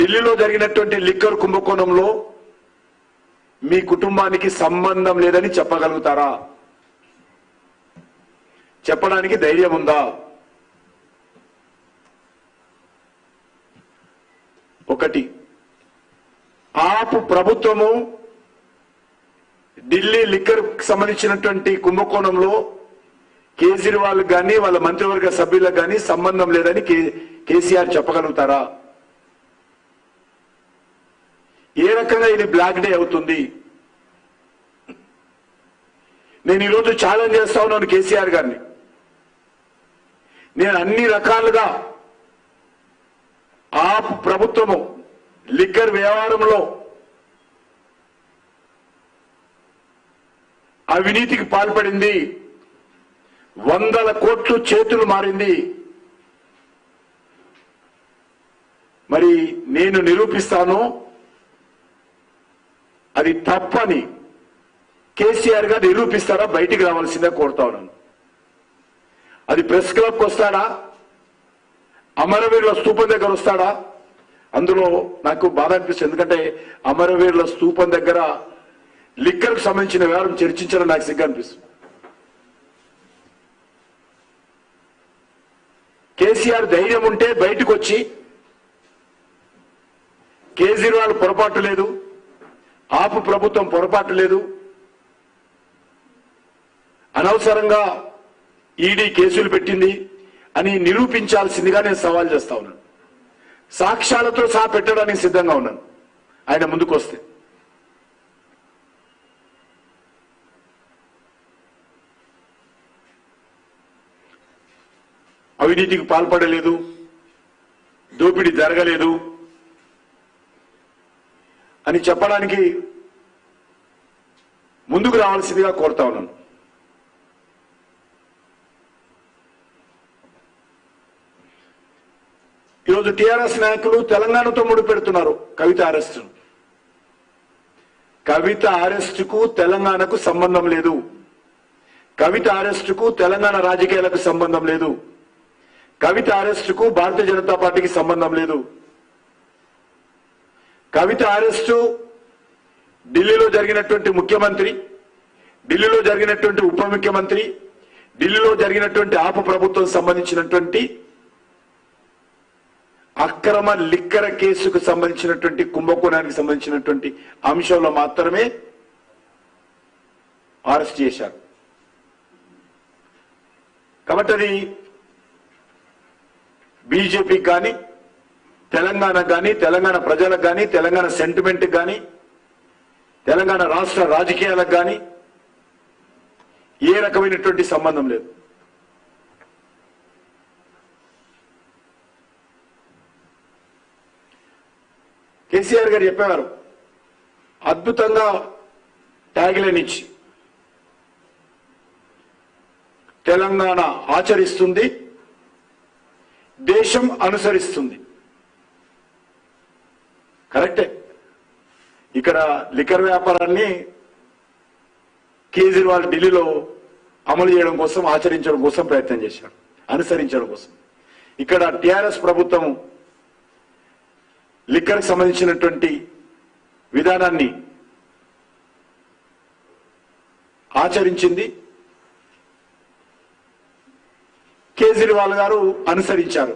ఢిల్లీలో జరిగినటువంటి లిక్కర్ కుంభకోణంలో మీ కుటుంబానికి సంబంధం లేదని చెప్పగలుగుతారా? చెప్పడానికి ధైర్యం ఉందా? ఒకటి, ఆపు ప్రభుత్వము ఢిల్లీ లిక్కర్ సంబంధించినటువంటి కుంభకోణంలో కేజ్రీవాల్ గాని వాళ్ళ మంత్రివర్గ సభ్యులకు గాని సంబంధం లేదని కేసీఆర్ చెప్పగలుగుతారా? ఏ రకంగా ఇది బ్లాక్ డే అవుతుంది? నేను ఈరోజు ఛాలెంజ్ చేస్తా ఉన్నాను కేసీఆర్ గారిని. నేను అన్ని రకాలుగా ఆ ప్రభుత్వము లిక్కర్ వ్యవహారంలో అవినీతికి పాల్పడింది, 100 కోట్లు చేతులు మారింది. మరి నేను నిరూపిస్తాను అది తప్పని. కేసీఆర్ గారు నిరూపిస్తారా? బయటికి రావాల్సిందే కోరుతా ఉన్నాను. అది ప్రెస్ క్లబ్కి వస్తాడా? అమరవీరుల స్తూపం దగ్గర వస్తాడా? అందులో నాకు బాధ అనిపిస్తుంది. ఎందుకంటే అమరవీరుల స్తూపం దగ్గర లిక్కర్కు సంబంధించిన వ్యవహారం చర్చించడం నాకు సిగ్గు అనిపిస్తుంది. కేసీఆర్ ధైర్యం ఉంటే బయటకు వచ్చి కేజ్రీవాల్ పొరపాటు లేదు, ఆపు ప్రభుత్వం పొరపాటు లేదు, అనవసరంగా ఈడీ కేసులు పెట్టింది అని నిరూపించాల్సిందిగా నేను సవాల్ చేస్తా ఉన్నాను. సాక్ష్యాలతో సహా పెట్టడానికి సిద్ధంగా ఉన్నాను ఆయన ముందుకు వస్తే. అవినీతికి పాల్పడలేదు, దోపిడీ జరగలేదు అని చెప్పడానికి ముందుకు రావాల్సిందిగా కోరుతా ఉన్నాను. ఈరోజు టీఆర్ఎస్ నాయకులు తెలంగాణతో ముడిపెడుతున్నారు కవిత అరెస్టు. కవిత అరెస్టుకు తెలంగాణకు సంబంధం లేదు. కవిత అరెస్టుకు తెలంగాణ రాజకీయాలకు సంబంధం లేదు. కవిత అరెస్టుకు భారతీయ జనతా పార్టీకి సంబంధం లేదు. కవిత అరెస్టు ఢిల్లీలో జరిగినటువంటి ముఖ్యమంత్రి, ఢిల్లీలో జరిగినటువంటి ఉప ముఖ్యమంత్రి, ఢిల్లీలో జరిగినటువంటి ఆపు ప్రభుత్వం సంబంధించినటువంటి అక్రమ లిక్కర కేసుకు సంబంధించినటువంటి కుంభకోణానికి సంబంధించినటువంటి అంశంలో మాత్రమే అరెస్ట్ చేశారు. కాబట్టి అది బీజేపీకి కానీ, తెలంగాణకు కానీ, తెలంగాణ ప్రజలకు కానీ, తెలంగాణ సెంటిమెంట్కి కానీ, తెలంగాణ రాష్ట్ర రాజకీయాలకు కానీ ఏ రకమైనటువంటి సంబంధం లేదు. కేసీఆర్ గారు చెప్పేవారు అద్భుతంగా ట్యాగ్లైన్ ఇచ్చి, తెలంగాణ ఆచరిస్తుంది, దేశం అనుసరిస్తుంది. కరెక్టే. ఇక్కడ లిక్కర్ వ్యాపారాన్ని కేజ్రీవాల్ ఢిల్లీలో అమలు చేయడం కోసం, ఆచరించడం కోసం ప్రయత్నం చేశాడు, అనుసరించడం కోసం. ఇక్కడ టిఆర్ఎస్ ప్రభుత్వం లిక్కర్కి సంబంధించినటువంటి విధానాన్ని ఆచరించింది, కేజ్రీవాల్ గారు అనుసరించారు.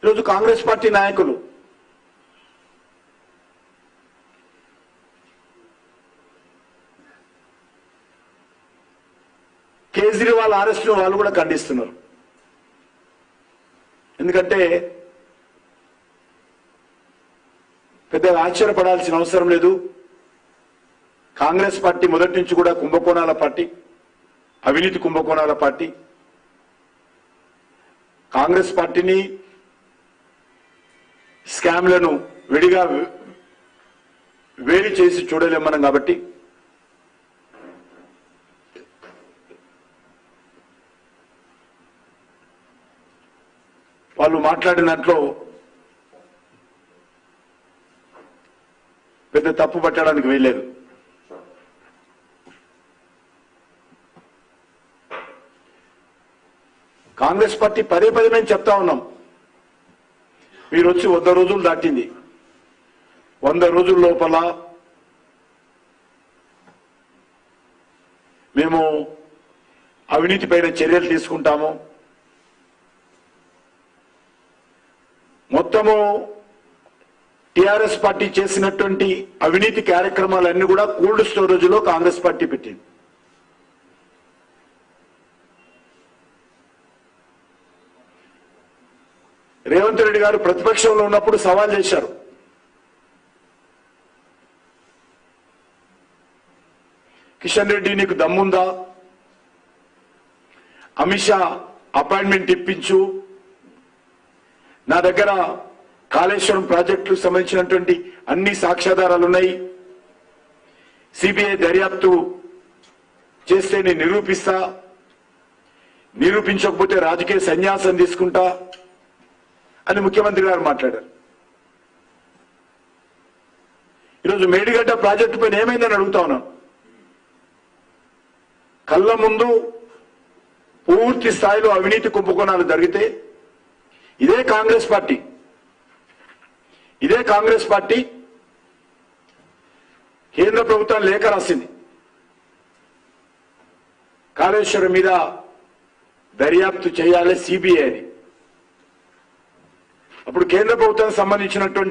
ఈరోజు కాంగ్రెస్ పార్టీ నాయకులు కేజ్రీవాల్ అరెస్టును వాళ్ళు కూడా ఖండిస్తున్నారు. ఎందుకంటే పెద్దగా ఆశ్చర్యపడాల్సిన అవసరం లేదు. కాంగ్రెస్ పార్టీ మొదటి నుంచి కూడా కుంభకోణాల పార్టీ, అవినీతి కుంభకోణాల పార్టీ. కాంగ్రెస్ పార్టీని స్కామ్లను విడిగా వేరు చేసి చూడలేం మనం. కాబట్టి వాళ్ళు మాట్లాడిన దాంట్లో పెద్ద తప్పు పట్టడానికి వీల్లేదు. కాంగ్రెస్ పార్టీ పదే పదే మేము చెప్తా ఉన్నాం. మీరు వచ్చి 100 రోజులు దాటింది. 100 రోజుల లోపల మేము అవినీతి పైన చర్యలు తీసుకుంటాము. మొత్తము టిఆర్ఎస్ పార్టీ చేసినటువంటి అవినీతి కార్యక్రమాలన్నీ కూడా కోల్డ్ స్టోరేజ్ లో కాంగ్రెస్ పార్టీ పెట్టింది. రేవంత్ రెడ్డి గారు ప్రతిపక్షంలో ఉన్నప్పుడు సవాల్ చేశారు. కిషన్ రెడ్డి నీకు దమ్ముందా, అమిత్ షా అపాయింట్మెంట్ ఇప్పించు, నా దగ్గర కాళేశ్వరం ప్రాజెక్టుకు సంబంధించినటువంటి అన్ని సాక్ష్యాధారాలు ఉన్నాయి, సిబిఐ దర్యాప్తు చేస్తే నేను నిరూపిస్తా, నిరూపించకపోతే రాజకీయ సన్యాసం తీసుకుంటా అని ముఖ్యమంత్రి గారు మాట్లాడారు. ఈరోజు మేడిగడ్డ ప్రాజెక్టు పైన ఏమైందని అడుగుతా ఉన్నాను. కళ్ళ ముందు పూర్తి స్థాయిలో అవినీతి కుంభకోణాలు జరిగితే ఇదే కాంగ్రెస్ పార్టీ కేంద్ర ప్రభుత్వం లేఖ రాసింది, కాళేశ్వరం మీద దర్యాప్తు చేయాలి సిబిఐ అని. అప్పుడు కేంద్ర ప్రభుత్వానికి సంబంధించినటువంటి